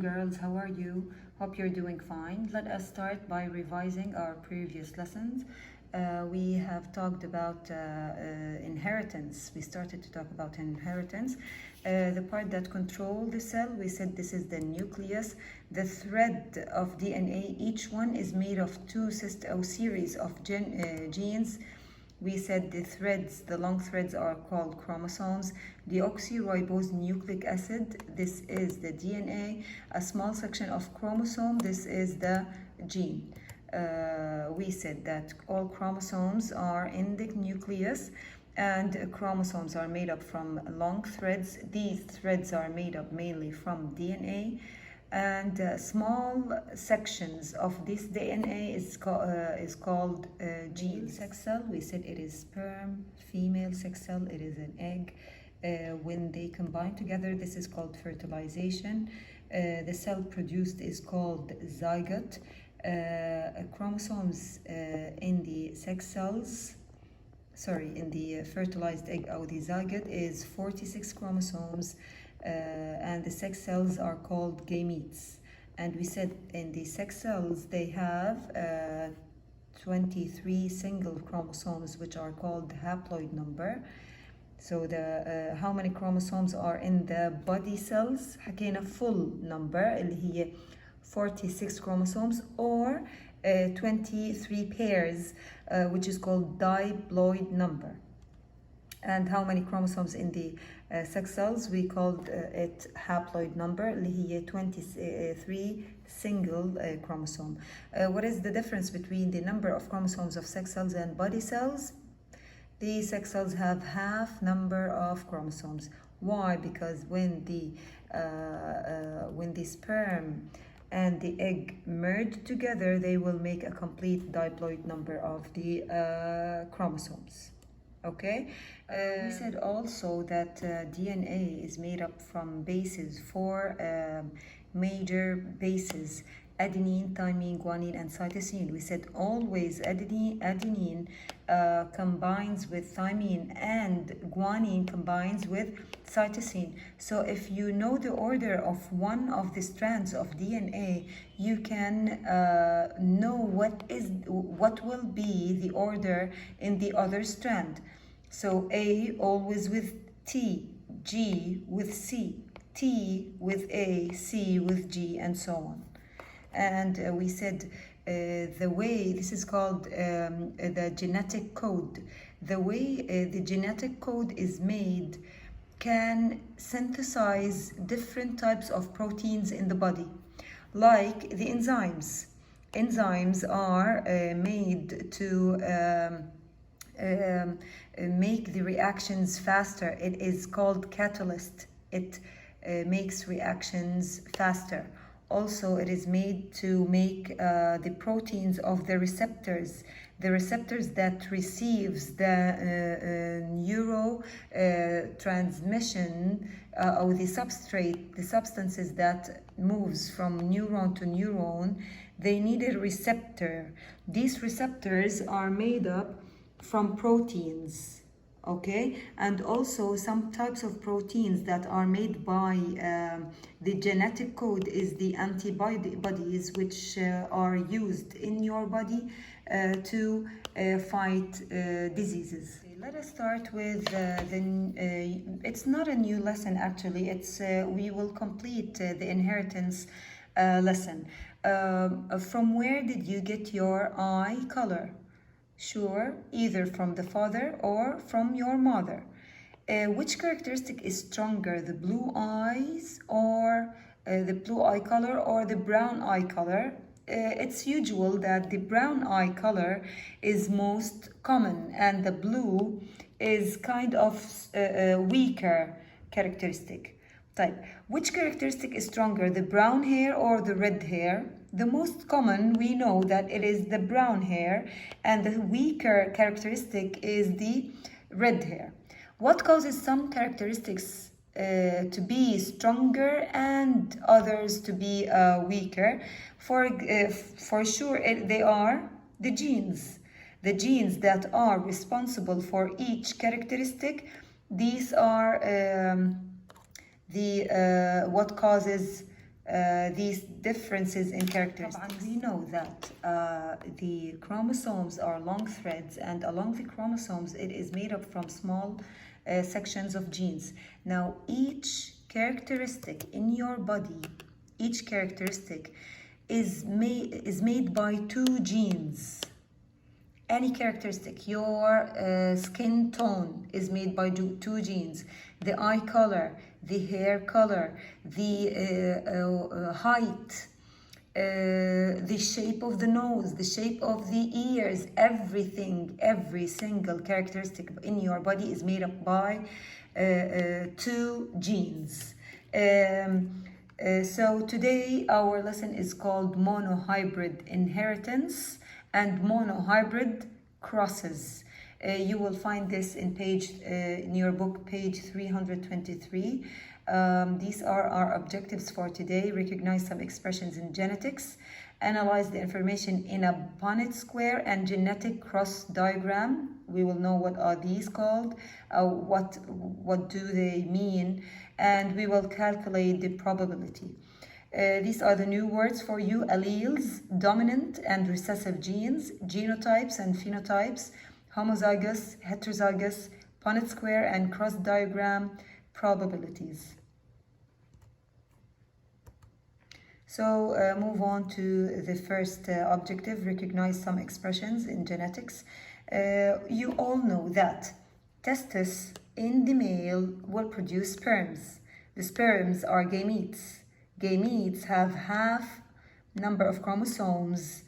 Girls, how are you? Hope you're doing fine. Let us start by revising our previous lessons. We have talked about inheritance. We started to talk about inheritance. The part that controls the cell, we said this is the nucleus. The thread of DNA, each one is made of two series of genes. We said the long threads are called chromosomes. Deoxyribose nucleic acid, this is the DNA. A small section of chromosome, this is the gene. We said that all chromosomes are in the nucleus, and chromosomes are made up from long threads. These threads are made up mainly from DNA, and small sections of this DNA is called genes. Sex cell, we said it is sperm. Female sex cell, it is an egg. When they combine together, this is called fertilization. The cell produced is called zygote. Chromosomes in the sex cells, in the fertilized egg or the zygote is 46 chromosomes. And the sex cells are called gametes. And we said in the sex cells they have 23 single chromosomes, which are called haploid number. So the how many chromosomes are in the body cells؟ حكينا full number اللي هي 46 chromosomes or 23 pairs, which is called diploid number. And how many chromosomes in the sex cells? We called it haploid number اللي هي 23 single chromosome. What is the difference between the number of chromosomes of sex cells and body cells? The sex cells have half number of chromosomes. Why? Because when the sperm and the egg merge together, they will make a complete diploid number of the chromosomes. Okay, we said also that DNA is made up from bases, four major bases: adenine, thymine, guanine, and cytosine. We said always adenine combines with thymine and guanine combines with cytosine. So if you know the order of one of the strands of DNA, you can know what will be the order in the other strand. So A always with T, G with C, T with A, C with G, and so on. And we said the way this is called the genetic code. The way the genetic code is made can synthesize different types of proteins in the body, like the enzymes. Enzymes are made to make the reactions faster. It is called catalyst. It makes reactions faster. Also, it is made to make the proteins of the receptors that receives the neurotransmission or the substrate, the substances that moves from neuron to neuron. They need a receptor. These receptors are made up from proteins, okay? And also some types of proteins that are made by the genetic code is the antibodies, which are used in your body to fight diseases. Let us start with it's not a new lesson actually, it's we will complete the inheritance lesson. From where did you get your eye color? Sure, either from the father or from your mother. Which characteristic is stronger, the blue eyes or the blue eye color or the brown eye color? It's usual that the brown eye color is most common and the blue is kind of weaker characteristic. Type. Which characteristic is stronger, the brown hair or the red hair? The most common, we know that it is the brown hair, and the weaker characteristic is the red hair. What causes some characteristics to be stronger and others to be weaker? For sure, they are the genes. The genes that are responsible for each characteristic. These are what causes these differences in characteristics. We know that the chromosomes are long threads, and along the chromosomes it is made up from small sections of genes. Now each characteristic in your body, each characteristic is made by 2 genes. Any characteristic, your skin tone is made by 2 genes. The eye color, the hair color, the height, the shape of the nose, the shape of the ears, everything, every single characteristic in your body is made up by 2 genes. So today our lesson is called monohybrid inheritance and monohybrid crosses. You will find this in your book, page 323. These are our objectives for today. Recognize some expressions in genetics, analyze the information in a Punnett square and genetic cross diagram. We will know what are these called, what do they mean, and we will calculate the probability. These are the new words for you: alleles, dominant and recessive genes, genotypes and phenotypes, homozygous, heterozygous, Punnett square and cross diagram, probabilities. So move on to the first objective, recognize some expressions in genetics. You all know that testes in the male will produce sperms. The sperms are gametes. Gametes have half number of chromosomes,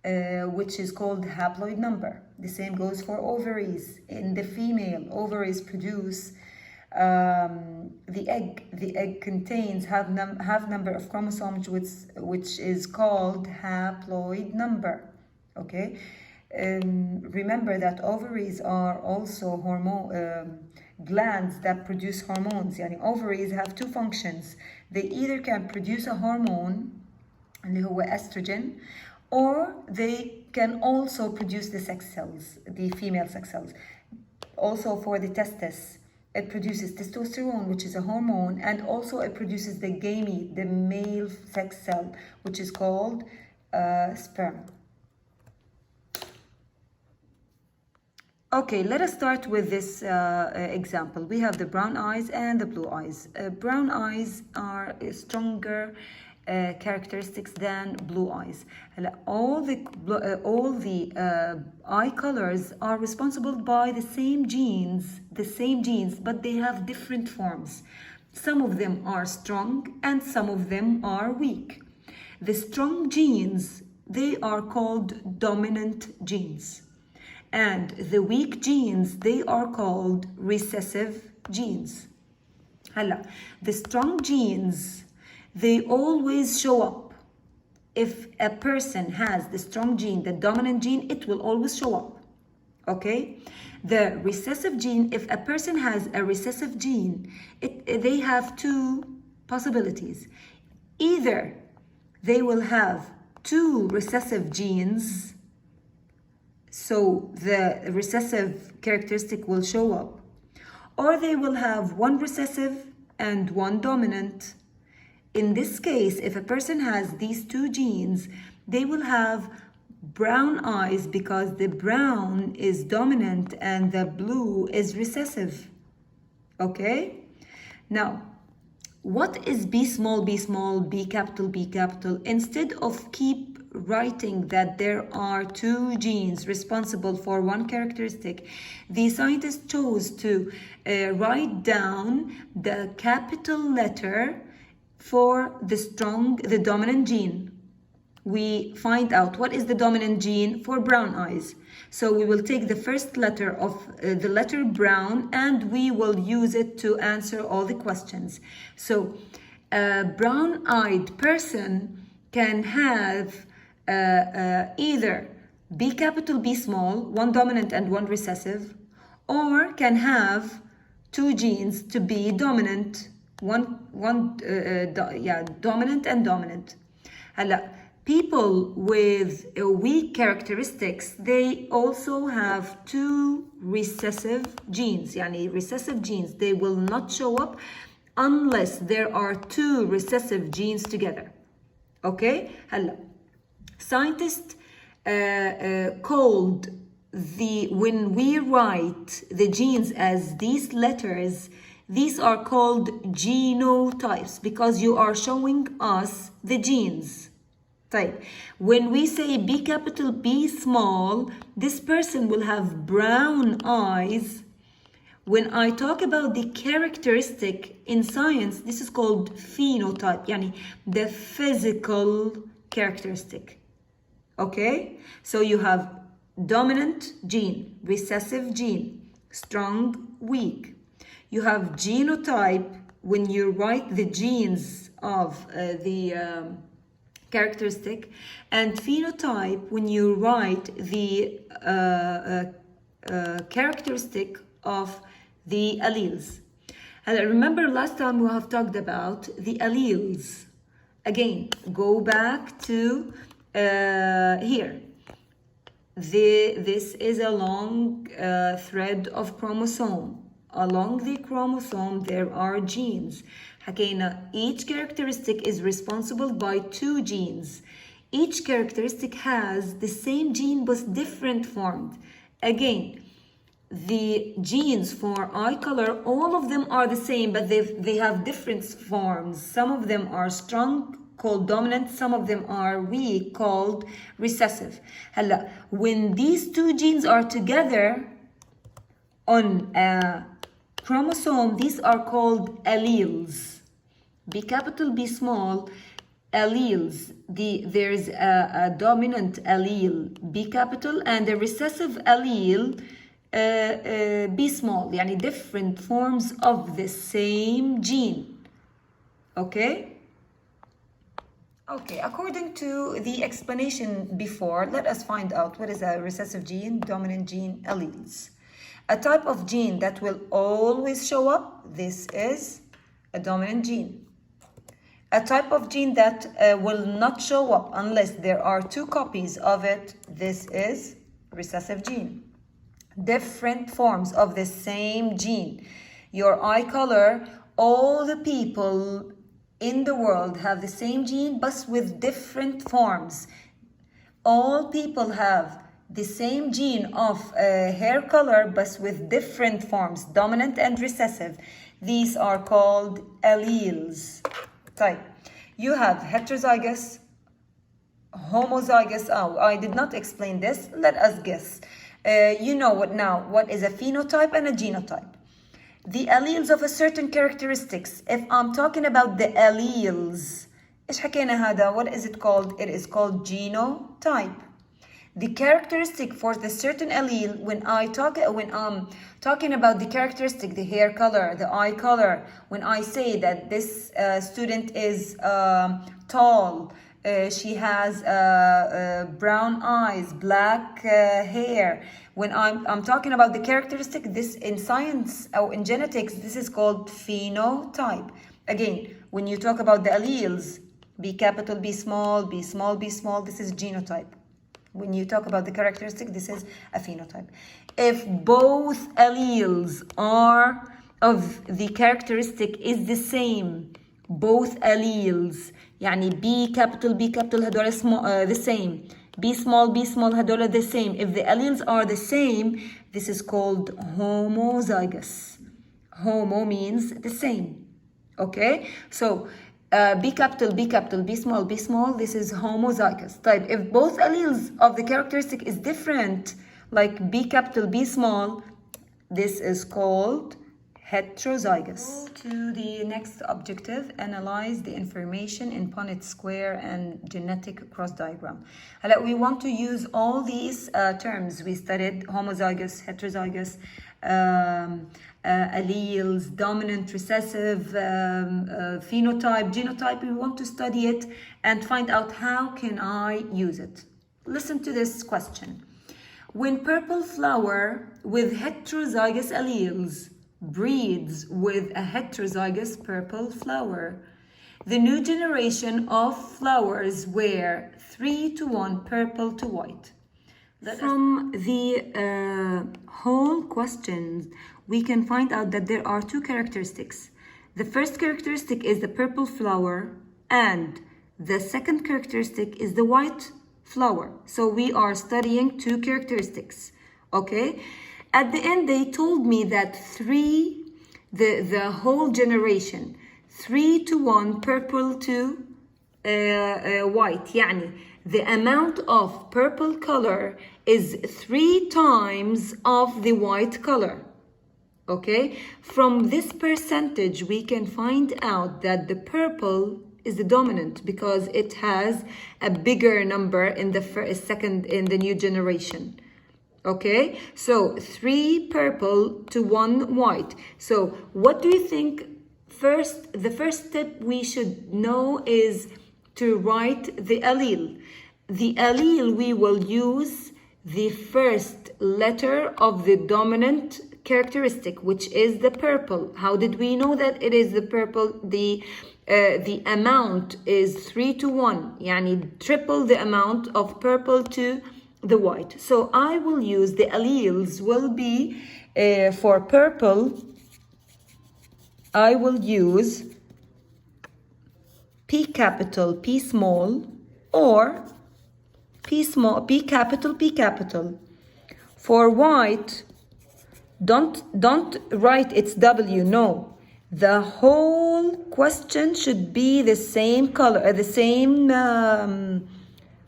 which is called haploid number. The same goes for ovaries. In the female, ovaries produce the egg. The egg contains half number of chromosomes, which is called haploid number. Okay. Remember that ovaries are also glands that produce hormones. Yani ovaries have 2 functions. They either can produce a hormone, اللي هو estrogen, or they can also produce the sex cells, the female sex cells. Also for the testes, it produces testosterone, which is a hormone, and also it produces the gamete, the male sex cell, which is called sperm. Okay, let us start with this example. We have the brown eyes and the blue eyes. Brown eyes are stronger characteristics than blue eyes. All the eye colors are responsible by the same genes, but they have different forms. Some of them are strong and some of them are weak. The strong genes, they are called dominant genes. And the weak genes, they are called recessive genes. The strong genes, they always show up. If a person has the strong gene, the dominant gene, it will always show up. Okay? The recessive gene, if a person has a recessive gene, they have 2 possibilities. Either they will have 2 recessive genes, so the recessive characteristic will show up, or they will have 1 recessive and 1 dominant. In this case, if a person has these 2 genes, they will have brown eyes because the brown is dominant and the blue is recessive. Okay? Now, what is B small, B capital, B capital? Instead of keep writing that there are 2 genes responsible for 1 characteristic, the scientists chose to write down the capital letter for the dominant gene. We find out what is the dominant gene for brown eyes. So we will take the first letter of the letter brown and we will use it to answer all the questions. So a brown-eyed person can have either B capital, B small, 1 dominant and 1 recessive, or can have 2 genes to be dominant, dominant and dominant. People with weak characteristics, they also have 2 recessive genes. Recessive genes, they will not show up unless there are two recessive genes together. Okay? هلا scientists called when we write the genes as these letters, these are called genotypes because you are showing us the genes. Right. When we say B capital B small, this person will have brown eyes. When I talk about the characteristic in science, this is called phenotype, yani the physical characteristic. Okay? So you have dominant gene, recessive gene, strong, weak. You have genotype when you write the genes of the characteristic, and phenotype when you write the characteristic of the alleles. And remember last time we have talked about the alleles. Again, go back to here. This is a long thread of chromosome. Along the chromosome there are genes. حكينا each characteristic is responsible by two genes. Each characteristic has the same gene but different forms. Again, the genes for eye color, all of them are the same, but they have different forms. Some of them are strong, called dominant, some of them are weak, called recessive. هلا when these two genes are together on a chromosome, these are called alleles. B capital B small, alleles. There's a dominant allele B capital and a recessive allele B small, يعني different forms of the same gene. Okay? Okay, according to the explanation before, let us find out what is a recessive gene, dominant gene, alleles. A type of gene that will always show up, this is a dominant gene. A type of gene that will not show up unless there are two copies of it, this is recessive gene. Different forms of the same gene. Your eye color, all the people in the world have the same gene but with different forms. All people have the same gene of hair color but with different forms, dominant and recessive. These are called alleles. Type. You have heterozygous, homozygous. Oh, I did not explain this. Let us guess. You know what now? What is a phenotype and a genotype? The alleles of a certain characteristics. If I'm talking about the alleles, إيش حكينا هذا? What is it called? It is called genotype. The characteristic for the certain allele, when I'm talking about the characteristic, the hair color, the eye color, when I say that this student is tall, she has brown eyes, black hair. When I'm talking about the characteristic, this in science or in genetics, this is called phenotype. Again, when you talk about the alleles, B capital B small, B small, B small, this is genotype. When you talk about the characteristic, this is a phenotype. If both alleles are of the characteristic is the same, both alleles, يعني B capital هدول the same, B small هدول the same. If the alleles are the same, this is called homozygous. Homo means the same. Okay? So B capital B small, this is homozygous type. If both alleles of the characteristic is different, like B capital B small, this is called heterozygous. To the next objective, analyze the information in Punnett square and genetic cross diagram. We want to use all these terms we studied: homozygous, heterozygous, alleles, dominant, recessive, phenotype, genotype. We want to study it and find out how can I use it. Listen to this question. When purple flower with heterozygous alleles breeds with a heterozygous purple flower, the new generation of flowers were 3:1 purple to white. From the whole question, we can find out that there are two characteristics. The first characteristic is the purple flower, and the second characteristic is the white flower. So we are studying two characteristics, okay? At the end, they told me that the whole generation, 3-to-1 purple to white. يعني the amount of purple color is 3 times of the white color. Okay, from this percentage we can find out that the purple is the dominant because it has a bigger number in the second in the new generation. Okay, so 3 purple to 1 white. So what do you think? The first step we should know is to write the allele. The allele, we will use the first letter of the dominant characteristic, which is the purple. How did we know that it is the purple? The amount is 3-to-1, يعني triple the amount of purple to the white. So I will use the alleles will be for purple, I will use P capital, P small, or P small, P capital, P capital. For white, don't write it's W, no. The whole question should be the same color, the same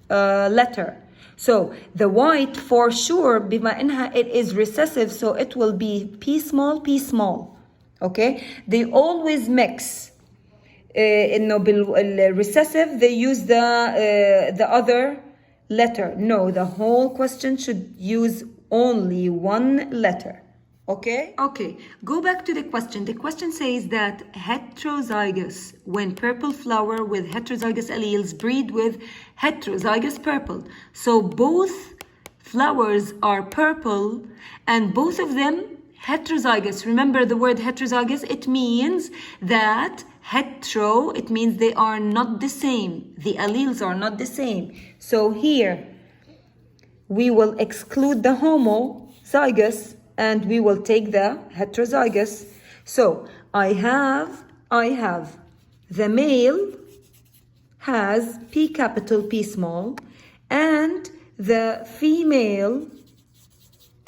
letter. So the white for sure, بما إنها it is recessive, so it will be P small, P small. Okay? They always mix. إنه بالrecessive they use the other letter. No, the whole question should use only one letter. Okay? Okay, go back to the question. The question says that heterozygous, when purple flower with heterozygous alleles breed with heterozygous purple. So both flowers are purple and both of them heterozygous. Remember the word heterozygous? It means that hetero, it means they are not the same. The alleles are not the same. So here we will exclude the homozygous and we will take the heterozygous. So I have the male has P capital, P small, and the female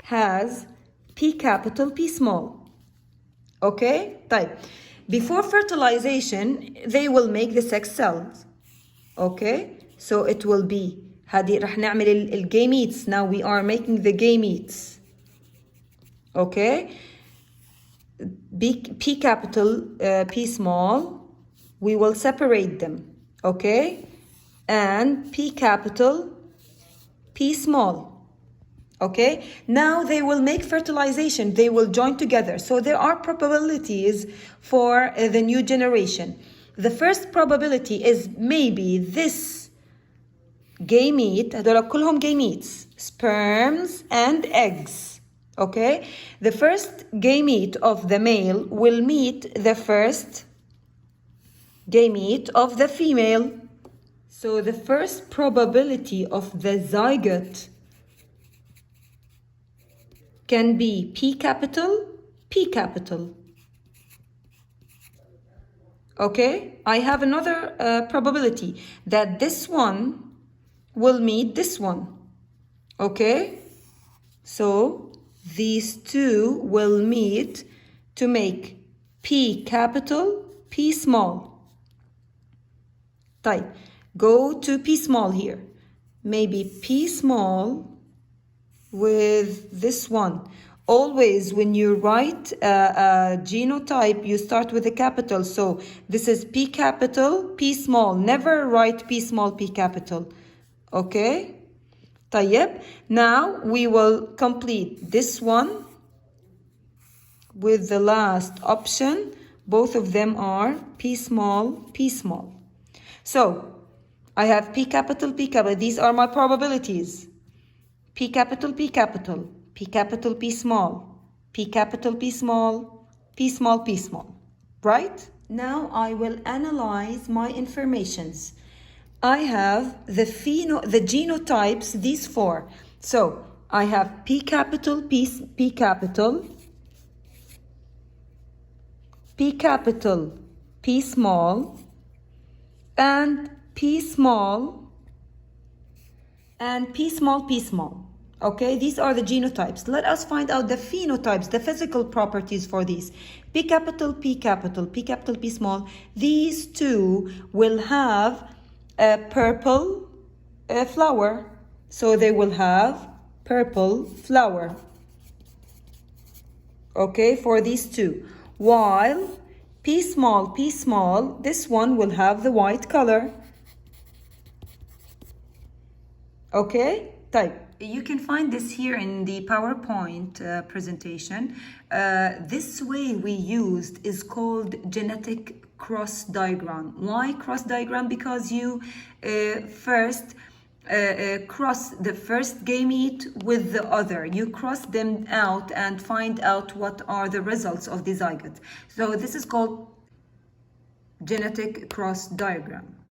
has P capital, P small. Okay? طيب. Before fertilization, they will make the sex cells. Okay? So it will be هذه رح نعمل الجيميتس. Now we are making the gametes. Okay? P capital, P small, we will separate them. Okay? And P capital, P small. Okay? Now they will make fertilization. They will join together. So there are probabilities for the new generation. The first probability is maybe this gamete, هذول كلهم gametes, sperms and eggs. Okay? The first gamete of the male will meet the first gamete of the female. So the first probability of the zygote can be P capital, P capital. Okay? I have another probability that this one will meet this one. Okay? So these two will meet to make P capital, P small. طيب, go to P small here. Maybe P small with this one. Always when you write a genotype, you start with a capital. So this is P capital, P small. Never write P small, P capital. Okay? طيب, now we will complete this one with the last option. Both of them are P small, P small. So I have P capital, P capital. These are my probabilities. P capital, P capital, P capital, P small, P capital, P small, P small, P small. Right? Now I will analyze my informations. I have the genotypes, these four. So I have P capital, P capital, P capital, P small, and P small, and P small, P small. Okay, these are the genotypes. Let us find out the phenotypes, the physical properties for these. P capital, P capital, P capital, P small. These two will have a purple flower. So they will have purple flower. Okay, for these two. While P small, this one will have the white color. Okay, type. You can find this here in the PowerPoint presentation. This way we used is called genetic cross diagram. Why cross diagram? Because you first cross the first gamete with the other. You cross them out and find out what are the results of the zygote. So this is called genetic cross diagram.